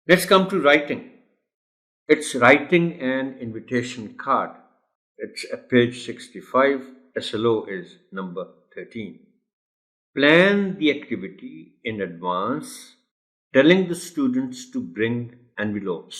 Let's come to writing. It's writing an invitation card. It's at page 65. SLO is number 13. Plan the activity in advance, telling the students to bring envelopes.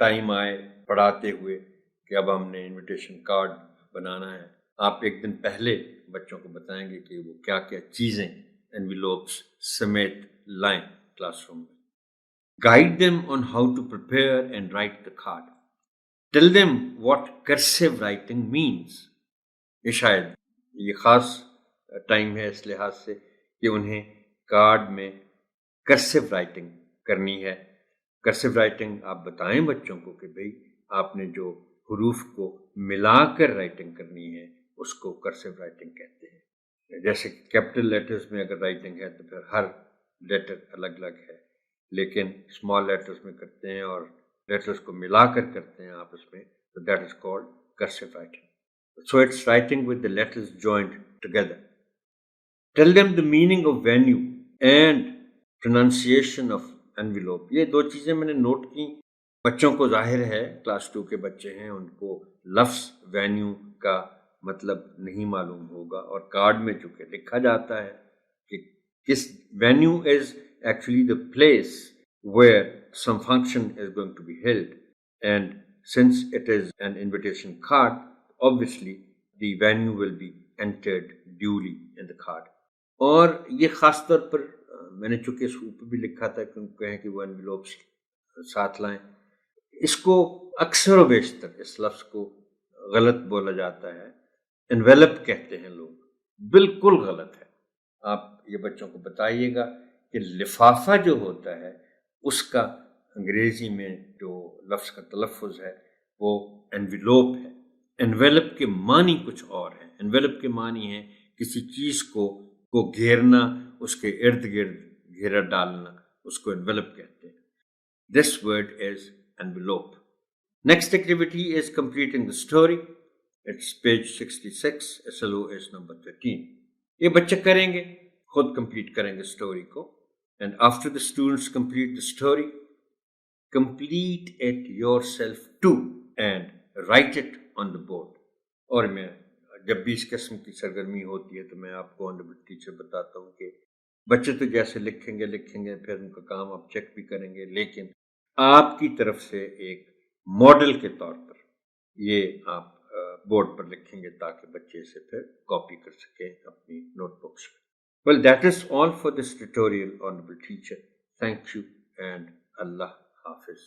Time آئے پڑھاتے ہوئے کہ اب ہم نے invitation card بنانا ہے، آپ ایک دن پہلے بچوں کو بتائیں گے کہ وہ کیا کیا چیزیں انویلوپس سمیت لائیں کلاس روم میں. Guide them on how to prepare and write the card. Tell them what cursive writing means. یہ شاید یہ خاص ٹائم ہے اس لحاظ سے کہ انہیں کارڈ میں کرسیو رائٹنگ کرنی ہے. کرسیو رائٹنگ آپ بتائیں بچوں کو کہ بھئی آپ نے جو حروف کو ملا کر رائٹنگ کرنی ہے اس کو کرسیو رائٹنگ کہتے ہیں. جیسے کیپٹل لیٹرز میں اگر رائٹنگ ہے تو پھر ہر لیٹر الگ الگ ہے، لیکن اسمال لیٹرز میں کرتے ہیں اور لیٹرز کو ملا کر کرتے ہیں آپس میں، تو that is called cursive writing. So it's writing with the letters joined together. Tell them the meaning of venue and pronunciation of envelope. یہ دو چیزیں میں نے نوٹ کی. بچوں کو ظاہر ہے کلاس 2 کے بچے ہیں، ان کو لفظ وینیو کا مطلب نہیں معلوم ہوگا، اور کارڈ میں چونکہ لکھا جاتا ہے کہ کس venue is actually the place where some function is going to be held, and since it is an invitation card, obviously the venue will be entered duly in the card. اور یہ خاص طور پر میں نے چونکہ اس اوپر بھی لکھا تھا کہ ان کو کہیں کہ وہ انویلوپس ساتھ لائیں. اس کو اکثر و بیشتر اس لفظ کو غلط بولا جاتا ہے، انویلپ کہتے ہیں لوگ. بالکل غلط ہے. آپ یہ بچوں کو بتائیے گا کہ لفافہ جو ہوتا ہے اس کا انگریزی میں جو لفظ کا تلفظ ہے وہ انویلوپ ہے. انویلپ کے معنی کچھ اور ہیں. انویلپ کے معنی ہے کسی چیز کو گھیرنا، اس کے ارد گرد گھیرا ڈالنا، اس کو انویلپ کہتے ہیں. This word is envelope. Next activity is completing the story. It's page 66. SLO is number 13. یہ بچے کریں گے، خود کمپلیٹ کریں گے اسٹوری کو. And after the students complete the story, complete it yourself too and write it on the board. اور میں جب بھی اس قسم کی سرگرمی ہوتی ہے تو میں آپ کو آنریبل ٹیچر بتاتا ہوں کہ بچے تو جیسے لکھیں گے پھر ان کا کام آپ چیک بھی کریں گے، لیکن آپ کی طرف سے ایک ماڈل کے طور پر یہ آپ بورڈ پر لکھیں گے تاکہ بچے اسے پھر کاپی کر سکیں اپنی نوٹ بکس میں. Well, that is all for this tutorial, honorable teacher. Thank you and Allah Hafiz.